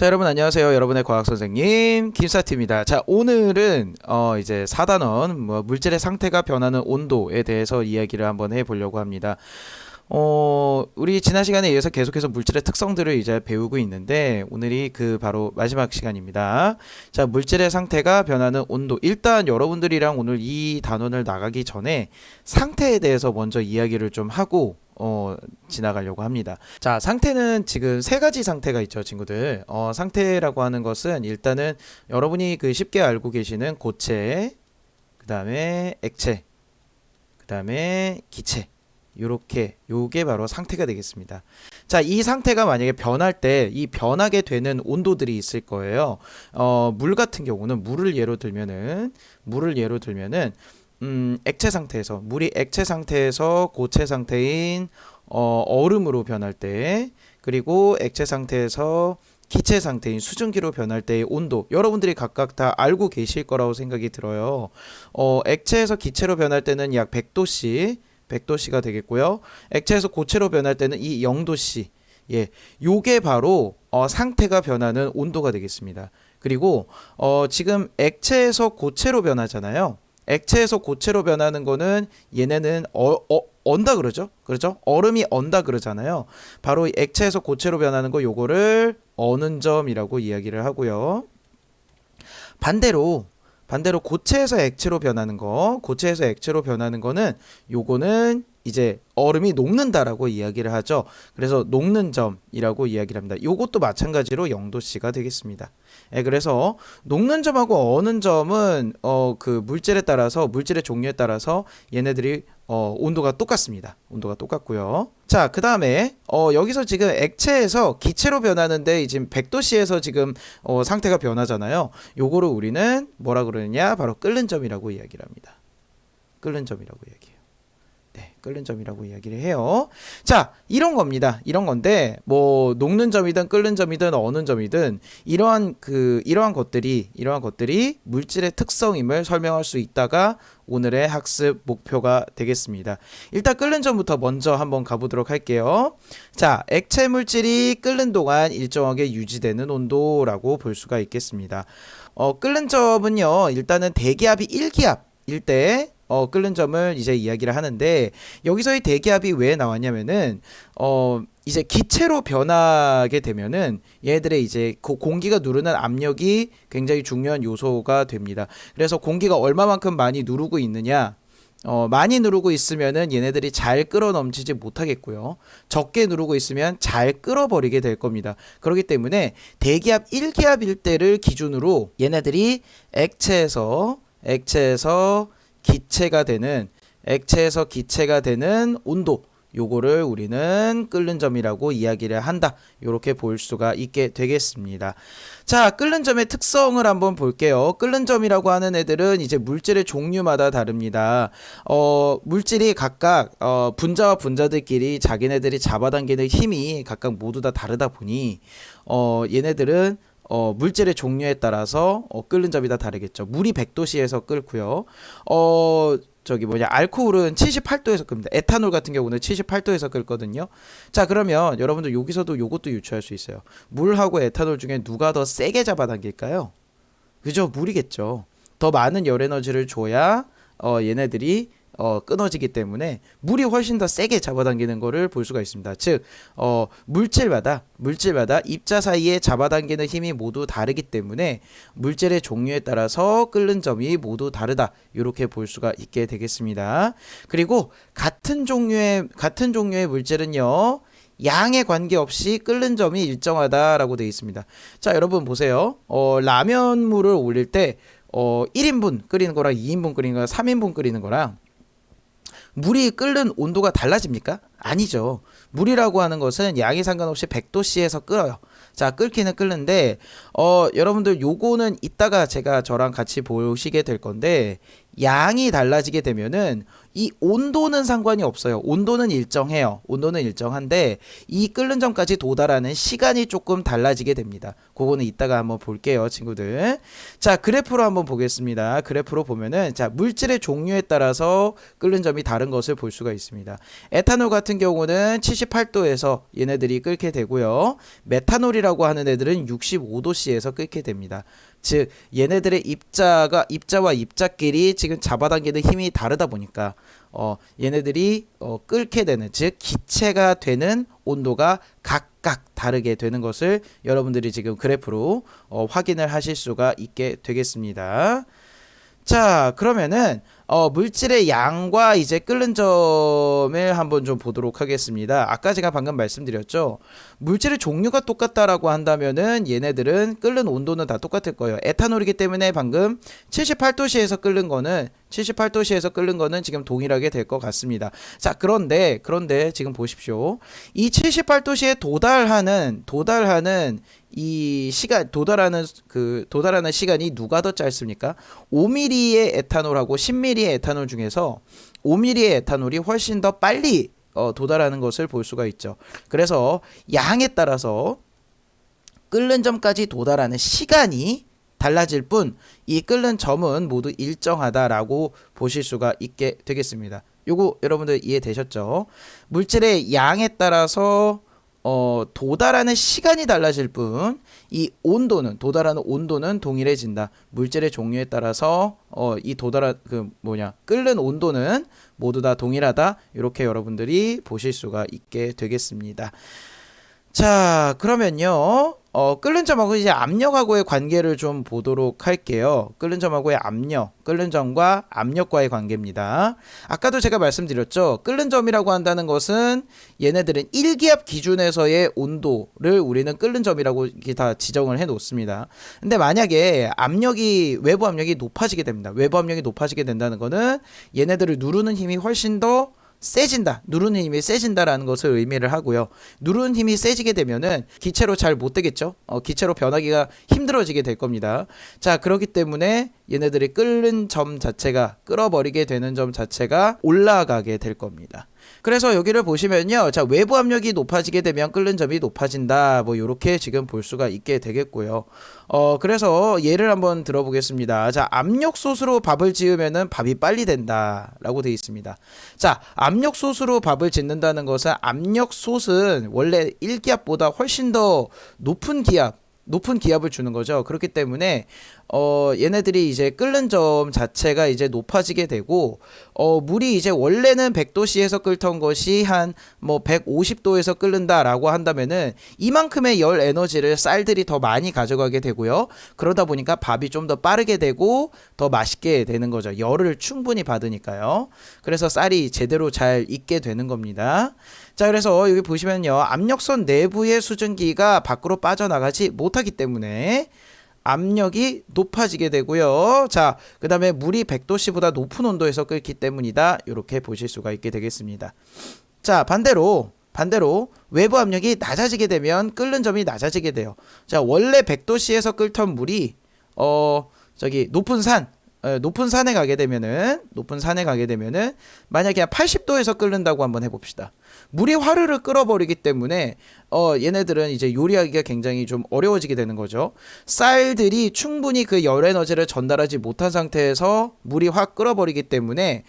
자, 여러분 안녕하세요. 여러분의 과학 선생님 김사티입니다. 자, 오늘은 이제 4단원 물질의 상태가 변하는 온도에 대해서 이야기를 한번 해보려고 합니다. 우리 지난 시간에 이어서 계속해서 물질의 특성들을 이제 배우고 있는데 오늘이 그 바로 마지막 시간입니다. 자, 물질의 상태가 변하는 온도. 일단 여러분들이랑 오늘 이 단원을 나가기 전에 상태에 대해서 먼저 이야기를 좀 하고 지나가려고 합니다. 자, 상태는 지금 세 가지 상태가 있죠, 친구들. 상태라고 하는 것은 일단은 여러분이 그 쉽게 알고 계시는 고체, 그 다음에 액체, 그 다음에 기체. 요게 바로 상태가 되겠습니다. 자, 이 상태가 만약에 변할 때 이 변하게 되는 온도들이 있을 거예요. 물 같은 경우는 물을 예로 들면은 액체 상태에서 물이 액체 상태에서 고체 상태인 얼음으로 변할 때, 그리고 액체 상태에서 기체 상태인 수증기로 변할 때의 온도, 여러분들이 각각 다 알고 계실 거라고 생각이 들어요. 액체에서 기체로 변할 때는 약 100도씨가 되겠고요. 액체에서 고체로 변할 때는 이 0도씨. 예, 요게 바로 상태가 변하는 온도가 되겠습니다. 그리고 지금 액체에서 고체로 변하잖아요. 액체에서 고체로 변하는 거는 얘네는 언다 그러죠? 그렇죠? 얼음이 언다 그러잖아요. 바로 액체에서 고체로 변하는 거 요거를 어는 점이라고 이야기를 하고요. 반대로 고체에서 액체로 변하는 거는 요거는 이제 얼음이 녹는다라고 이야기를 하죠. 그래서 녹는 점이라고 이야기를 합니다. 요것도 마찬가지로 0도씨가 되겠습니다. 예, 그래서 녹는 점하고 어는 점은 그 물질의 종류에 따라서 얘네들이 온도가 똑같습니다. 온도가 똑같고요. 자, 그 다음에 여기서 지금 액체에서 기체로 변하는데 지금 100도씨에서 지금 상태가 변하잖아요. 요거를 우리는 뭐라 그러느냐? 바로 끓는 점이라고 이야기를 합니다. 끓는 점이라고 이야기해요. 네, 끓는 점이라고 이야기를 해요. 자, 이런 겁니다. 이런 건데 뭐 녹는 점이든 끓는 점이든 어는 점이든 이러한 것들이 물질의 특성임을 설명할 수 있다가 오늘의 학습 목표가 되겠습니다. 일단 끓는 점부터 먼저 한번 가보도록 할게요. 자, 액체 물질이 끓는 동안 일정하게 유지되는 온도라고 볼 수가 있겠습니다. 끓는 점은요, 일단은 대기압이 1기압일 때 끓는 점을 이제 이야기를 하는데, 여기서의 대기압이 왜 나왔냐면은 이제 기체로 변하게 되면은 얘들의 이제 공기가 누르는 압력이 굉장히 중요한 요소가 됩니다. 그래서 공기가 얼마만큼 많이 누르고 있느냐, 많이 누르고 있으면은 얘네들이 잘 끌어 넘치지 못하겠고요. 적게 누르고 있으면 잘 끌어버리게 될 겁니다. 그렇기 때문에 대기압 1기압일 때를 기준으로 얘네들이 액체에서 기체가 되는 온도, 요거를 우리는 끓는 점이라고 이야기를 한다. 요렇게 볼 수가 있게 되겠습니다. 자, 끓는 점의 특성을 한번 볼게요. 끓는 점이라고 하는 애들은 이제 물질의 종류마다 다릅니다. 물질이 각각 분자와 분자들끼리 자기네들이 잡아당기는 힘이 각각 모두 다 다르다 보니 얘네들은 물질의 종류에 따라서 끓는 점이 다 다르겠죠. 물이 100도씨에서 끓고요. 알코올은 78도에서 끓습니다. 에탄올 같은 경우는 78도에서 끓거든요. 자, 그러면 여러분들 여기서도 요것도 유추할 수 있어요. 물하고 에탄올 중에 누가 더 세게 잡아당길까요? 그죠? 물이겠죠. 더 많은 열 에너지를 줘야 얘네들이 끊어지기 때문에 물이 훨씬 더 세게 잡아당기는 것을 볼 수가 있습니다. 즉, 물질마다 입자 사이에 잡아당기는 힘이 모두 다르기 때문에 물질의 종류에 따라서 끓는 점이 모두 다르다. 이렇게 볼 수가 있게 되겠습니다. 그리고 같은 종류의 물질은요, 양에 관계없이 끓는 점이 일정하다라고 되어 있습니다. 자, 여러분 보세요. 라면물을 올릴 때 1인분 끓이는 거랑 2인분 끓이는 거랑 3인분 끓이는 거랑 물이 끓는 온도가 달라집니까? 아니죠. 물이라고 하는 것은 양이 상관없이 100도씨에서 끓어요. 자, 끓기는 끓는데 여러분들 요거는 이따가 저랑 같이 보시게 될 건데, 양이 달라지게 되면은 이 온도는 상관이 없어요. 온도는 일정해요. 온도는 일정한데 이 끓는 점까지 도달하는 시간이 조금 달라지게 됩니다. 그거는 이따가 한번 볼게요, 친구들. 자, 그래프로 한번 보겠습니다. 그래프로 보면은 자, 물질의 종류에 따라서 끓는 점이 다른 것을 볼 수가 있습니다. 에탄올 같은 경우는 78도에서 얘네들이 끓게 되고요. 메탄올이라고 하는 애들은 65도씨에서 끓게 됩니다. 즉 얘네들의 입자와 입자끼리 지금 잡아당기는 힘이 다르다 보니까 얘네들이 끓게 되는, 즉 기체가 되는 온도가 각각 다르게 되는 것을 여러분들이 지금 그래프로 확인을 하실 수가 있게 되겠습니다. 자, 그러면은 물질의 양과 이제 끓는 점을 한번 좀 보도록 하겠습니다. 아까 제가 방금 말씀드렸죠. 물질의 종류가 똑같다라고 한다면은 얘네들은 끓는 온도는 다 똑같을 거예요. 에탄올이기 때문에 방금 78도씨에서 끓는 거는 지금 동일하게 될 것 같습니다. 자, 그런데 지금 보십시오. 이 78도씨에 도달하는 이 시간, 도달하는 시간이 누가 더 짧습니까? 5mm의 에탄올하고 10mm의 에탄올 중에서 5mm의 에탄올이 훨씬 더 빨리 도달하는 것을 볼 수가 있죠. 그래서 양에 따라서 끓는 점까지 도달하는 시간이 달라질 뿐 이 끓는 점은 모두 일정하다라고 보실 수가 있게 되겠습니다. 요거 여러분들 이해되셨죠? 물질의 양에 따라서 도달하는 시간이 달라질 뿐 이 도달하는 온도는 동일해진다. 물질의 종류에 따라서 끓는 온도는 모두 다 동일하다. 이렇게 여러분들이 보실 수가 있게 되겠습니다. 자, 그러면요. 끓는 점하고 이제 압력하고의 관계를 좀 보도록 할게요. 끓는 점하고의 끓는 점과 압력과의 관계입니다. 아까도 제가 말씀드렸죠. 끓는 점이라고 한다는 것은 얘네들은 1기압 기준에서의 온도를 우리는 끓는 점이라고 이렇게 다 지정을 해 놓습니다. 근데 만약에 외부 압력이 높아지게 됩니다. 외부 압력이 높아지게 된다는 거는 얘네들을 누르는 힘이 훨씬 더 누르는 힘이 세진다라는 것을 의미를 하고요. 누르는 힘이 세지게 되면은 기체로 잘 못 되겠죠. 기체로 변하기가 힘들어지게 될 겁니다. 자, 그렇기 때문에 얘네들이 끓어버리게 되는 점 자체가 올라가게 될 겁니다. 그래서 여기를 보시면요. 자, 외부 압력이 높아지게 되면 끓는 점이 높아진다. 뭐 요렇게 지금 볼 수가 있게 되겠고요. 그래서 예를 한번 들어보겠습니다. 자, 압력솥으로 밥을 지으면은 밥이 빨리 된다라고 되어 있습니다. 자, 압력솥으로 밥을 짓는다는 것은 압력솥은 원래 1기압보다 훨씬 더 높은 기압을 주는 거죠. 그렇기 때문에 얘네들이 이제 끓는 점 자체가 이제 높아지게 되고 물이 이제 원래는 100도씨에서 끓던 것이 한 150도에서 끓는다라고 한다면은 이만큼의 열 에너지를 쌀들이 더 많이 가져가게 되고요. 그러다 보니까 밥이 좀 더 빠르게 되고 더 맛있게 되는 거죠. 열을 충분히 받으니까요. 그래서 쌀이 제대로 잘 익게 되는 겁니다. 자, 그래서 여기 보시면요. 압력선 내부의 수증기가 밖으로 빠져나가지 못하기 때문에 압력이 높아지게 되고요. 자, 그 다음에 물이 100도씨보다 높은 온도에서 끓기 때문이다. 이렇게 보실 수가 있게 되겠습니다. 자, 반대로 외부 압력이 낮아지게 되면 끓는 점이 낮아지게 돼요. 자, 원래 100도씨에서 끓던 물이 높은 산에 가게 되면은 만약에 한 80도에서 끓는다고 한번 해봅시다. 물이 화르르 끓어버리기 때문에 얘네들은 이제 요리하기가 굉장히 좀 어려워지게 되는 거죠. 쌀들이 충분히 그 열 에너지를 전달하지 못한 상태에서 물이 확 끓어버리기 때문에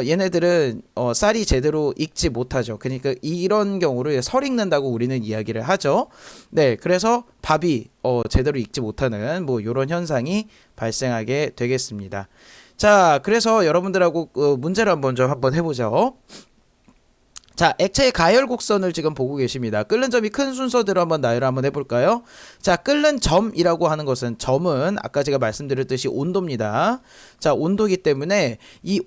얘네들은 쌀이 제대로 익지 못하죠. 그러니까 이런 경우를 설 익는다고 우리는 이야기를 하죠. 네, 그래서 밥이 제대로 익지 못하는 뭐 이런 현상이 발생하게 되겠습니다. 자, 그래서 여러분들하고 문제를 한번 해보죠. 자, 액체의 가열 곡선을 지금 보고 계십니다. 끓는 점이 큰 순서대로 한번 나열을 한번 해볼까요? 자, 끓는 점이라고 하는 것은 점은 아까 제가 말씀드렸듯이 온도입니다. 자, 온도이기 때문에 이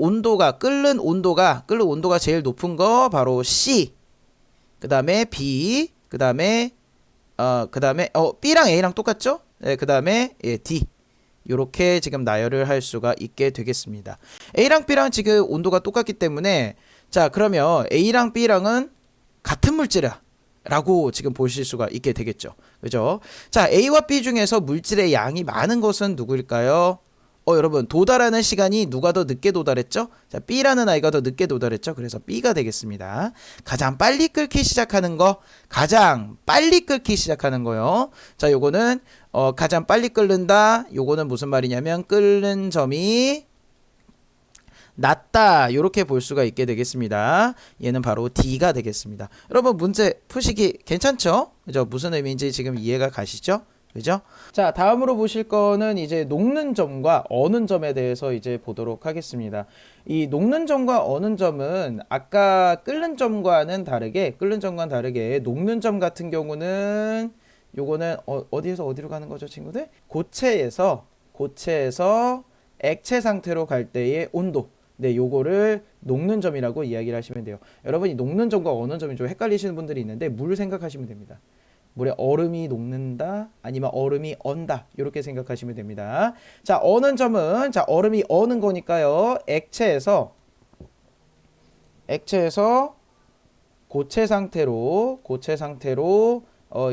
끓는 온도가 제일 높은 거 바로 C, 그 다음에 B, 그 다음에 B랑 A랑 똑같죠? 네, 그 다음에 D. 요렇게 지금 나열을 할 수가 있게 되겠습니다. A랑 B랑 지금 온도가 똑같기 때문에 자, 그러면 A랑 B랑은 같은 물질이라고 지금 보실 수가 있게 되겠죠. 그죠? 자, A와 B 중에서 물질의 양이 많은 것은 누구일까요? 여러분 도달하는 시간이 누가 더 늦게 도달했죠? 자, B라는 아이가 더 늦게 도달했죠. 그래서 B가 되겠습니다. 가장 빨리 끓기 시작하는 거, 가장 빨리 끓기 시작하는 거요. 자, 요거는 가장 빨리 끓는다. 요거는 무슨 말이냐면 끓는 점이 낮다. 이렇게 볼 수가 있게 되겠습니다. 얘는 바로 D가 되겠습니다. 여러분 문제 푸시기 괜찮죠? 그죠? 무슨 의미인지 지금 이해가 가시죠? 그죠? 자, 다음으로 보실 거는 이제 녹는 점과 어는 점에 대해서 이제 보도록 하겠습니다. 이 녹는 점과 어는 점은 아까 끓는 점과는 다르게 녹는 점 같은 경우는 요거는 어디에서 어디로 가는 거죠, 친구들? 고체에서 액체 상태로 갈 때의 온도. 네, 요거를 녹는 점이라고 이야기를 하시면 돼요. 여러분이 녹는 점과 어는 점이 좀 헷갈리시는 분들이 있는데 물 생각하시면 됩니다. 물에 얼음이 녹는다 아니면 얼음이 언다 이렇게 생각하시면 됩니다. 자, 어는 점은 자 얼음이 어는 거니까요. 액체에서 고체 상태로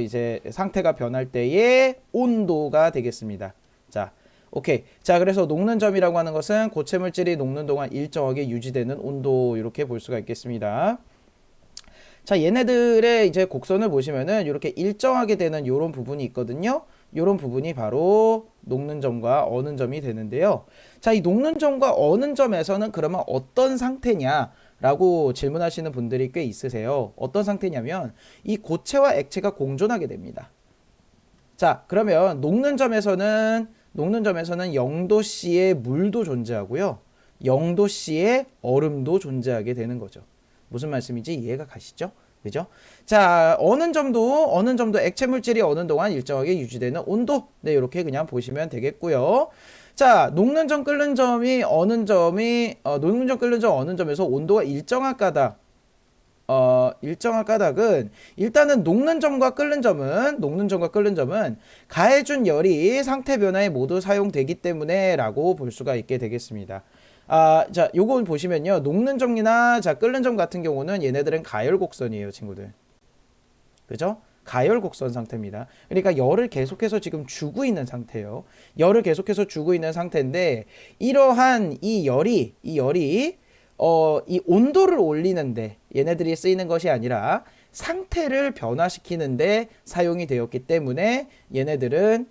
이제 상태가 변할 때의 온도가 되겠습니다. 자, 오케이. 자, 그래서 녹는 점이라고 하는 것은 고체 물질이 녹는 동안 일정하게 유지되는 온도 이렇게 볼 수가 있겠습니다. 자, 얘네들의 이제 곡선을 보시면은 이렇게 일정하게 되는 요런 부분이 있거든요. 요런 부분이 바로 녹는 점과 어는 점이 되는데요. 자, 이 녹는 점과 어는 점에서는 그러면 어떤 상태냐라고 질문하시는 분들이 꽤 있으세요. 어떤 상태냐면 이 고체와 액체가 공존하게 됩니다. 자, 그러면 녹는 점에서는 0도씨의 물도 존재하고요. 0도씨의 얼음도 존재하게 되는 거죠. 무슨 말씀인지 이해가 가시죠? 그죠? 자, 어는 점도 액체 물질이 어는 동안 일정하게 유지되는 온도. 네, 이렇게 그냥 보시면 되겠고요. 자, 녹는 점, 끓는 점이 어는 점이 녹는 점, 끓는 점, 어는 점에서 온도가 일정한 까닭. 일정한 까닭은 일단은 녹는 점과 끓는 점은 가해준 열이 상태 변화에 모두 사용되기 때문에라고 볼 수가 있게 되겠습니다. 자, 요건 보시면요. 녹는 점이나 자, 끓는 점 같은 경우는 얘네들은 가열곡선이에요, 친구들. 그죠? 가열곡선 상태입니다. 그러니까 열을 계속해서 지금 주고 있는 상태예요. 열을 계속해서 주고 있는 상태인데 이러한 이 열이 이 온도를 올리는데 얘네들이 쓰이는 것이 아니라 상태를 변화시키는데 사용이 되었기 때문에 얘네들은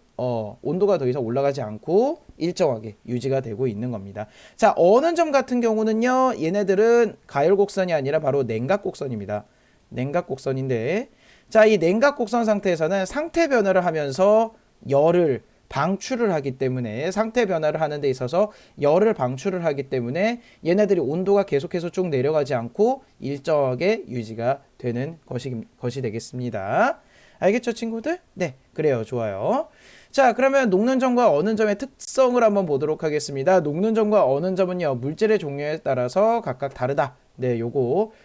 온도가 더 이상 올라가지 않고 일정하게 유지가 되고 있는 겁니다. 자, 어는 점 같은 경우는요. 얘네들은 가열곡선이 아니라 바로 냉각곡선입니다. 냉각곡선인데 자, 이 냉각곡선 상태에서는 상태 변화를 하면서 열을 방출을 하기 때문에 상태 변화를 하는 데 있어서 열을 방출을 하기 때문에 얘네들이 온도가 계속해서 쭉 내려가지 않고 일정하게 유지가 되는 것이 되겠습니다. 알겠죠, 친구들? 네, 그래요. 좋아요. 자, 그러면 녹는 점과 어는 점의 특성을 한번 보도록 하겠습니다. 녹는 점과 어는 점은요, 물질의 종류에 따라서 각각 다르다. 네,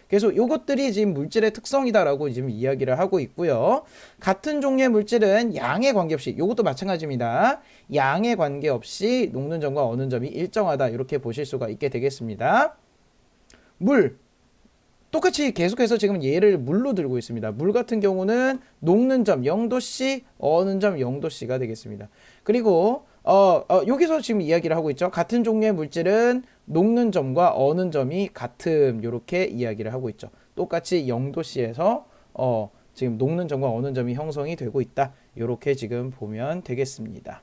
그래서 요것들이 지금 물질의 특성이다라고 지금 이야기를 하고 있고요. 같은 종류의 물질은 양에 관계없이, 요것도 마찬가지입니다. 양에 관계없이 녹는 점과 어는 점이 일정하다. 이렇게 보실 수가 있게 되겠습니다. 물. 똑같이 계속해서 지금 얘를 물로 들고 있습니다. 물 같은 경우는 녹는 점 0도씨, 어는 점 0도씨가 되겠습니다. 그리고 여기서 지금 이야기를 하고 있죠. 같은 종류의 물질은 녹는 점과 어는 점이 같음, 이렇게 이야기를 하고 있죠. 똑같이 0도씨에서 지금 녹는 점과 어는 점이 형성이 되고 있다. 이렇게 지금 보면 되겠습니다.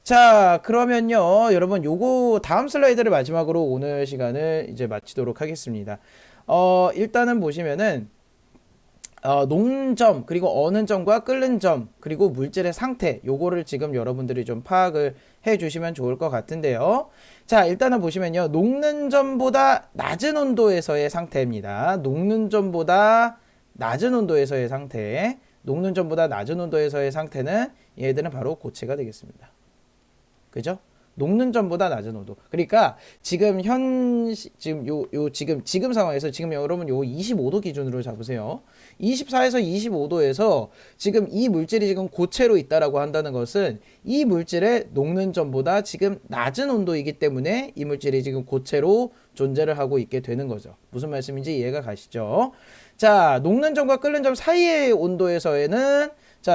자, 그러면요, 여러분 요거 다음 슬라이드를 마지막으로 오늘 시간을 이제 마치도록 하겠습니다. 일단은 보시면은 녹는 점, 그리고 어는 점과 끓는 점, 그리고 물질의 상태, 요거를 지금 여러분들이 좀 파악을 해 주시면 좋을 것 같은데요. 자, 일단은 보시면요. 녹는 점보다 낮은 온도에서의 상태입니다. 녹는 점보다 낮은 온도에서의 상태. 녹는 점보다 낮은 온도에서의 상태는 얘들은 바로 고체가 되겠습니다. 그죠? 녹는 점보다 낮은 온도. 그러니까 지금 지금 상황에서 지금 여러분 요 25도 기준으로 잡으세요. 24에서 25도에서 지금 이 물질이 지금 고체로 있다라고 한다는 것은 이 물질의 녹는 점보다 지금 낮은 온도이기 때문에 이 물질이 지금 고체로 존재를 하고 있게 되는 거죠. 무슨 말씀인지 이해가 가시죠? 자, 녹는 점과 끓는 점 사이의 온도에서는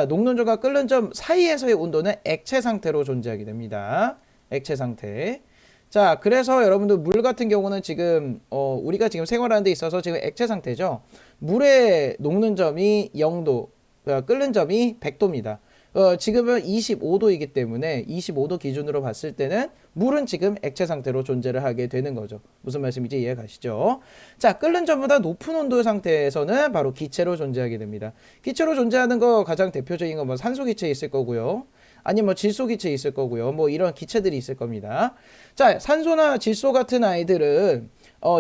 녹는 점과 끓는 점 사이에서의 온도는 액체 상태로 존재하게 됩니다. 액체 상태. 자, 그래서 여러분들 물 같은 경우는 지금 우리가 지금 생활하는 데 있어서 지금 액체 상태죠. 물에 녹는 점이 0도, 끓는 점이 100도입니다. 지금은 25도이기 때문에 25도 기준으로 봤을 때는 물은 지금 액체 상태로 존재를 하게 되는 거죠. 무슨 말씀인지 이해 가시죠? 자, 끓는 점보다 높은 온도 상태에서는 바로 기체로 존재하게 됩니다. 기체로 존재하는 거 가장 대표적인 건 뭐 산소 기체 있을 거고요. 아니면 뭐 질소 기체 있을 거고요. 뭐 이런 기체들이 있을 겁니다. 자, 산소나 질소 같은 아이들은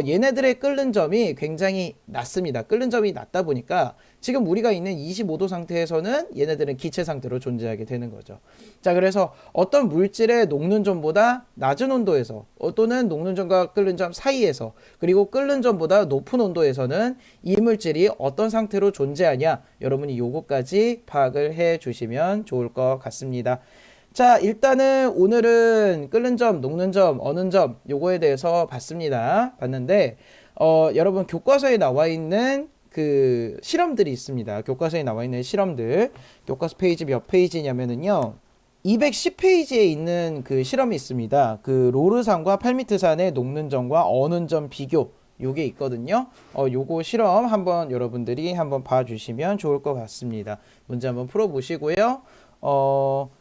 얘네들의 끓는 점이 굉장히 낮습니다. 끓는 점이 낮다 보니까 지금 우리가 있는 25도 상태에서는 얘네들은 기체 상태로 존재하게 되는 거죠. 자, 그래서 어떤 물질의 녹는 점보다 낮은 온도에서 또는 녹는 점과 끓는 점 사이에서 그리고 끓는 점보다 높은 온도에서는 이 물질이 어떤 상태로 존재하냐 여러분이 요거까지 파악을 해 주시면 좋을 것 같습니다. 자, 일단은 오늘은 끓는 점, 녹는 점, 어는 점 요거에 대해서 봤는데 여러분 교과서에 나와 있는 그 실험들이 있습니다. 교과서에 나와 있는 실험들. 교과서 페이지 몇 페이지냐면은요. 210페이지에 있는 그 실험이 있습니다. 그 로르산과 팔미트산의 녹는 점과 어는 점 비교 요게 있거든요. 요거 실험 한번 여러분들이 한번 봐주시면 좋을 것 같습니다. 문제 한번 풀어보시고요.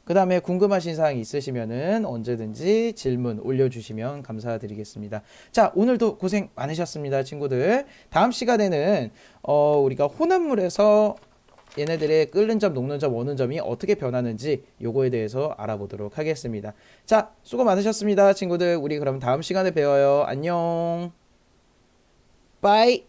그 다음에 궁금하신 사항 있으시면은 언제든지 질문 올려주시면 감사드리겠습니다. 자, 오늘도 고생 많으셨습니다, 친구들. 다음 시간에는 우리가 혼합물에서 얘네들의 끓는 점, 녹는 점, 어는 점이 어떻게 변하는지 요거에 대해서 알아보도록 하겠습니다. 자, 수고 많으셨습니다, 친구들. 우리 그럼 다음 시간에 배워요. 안녕. 빠이.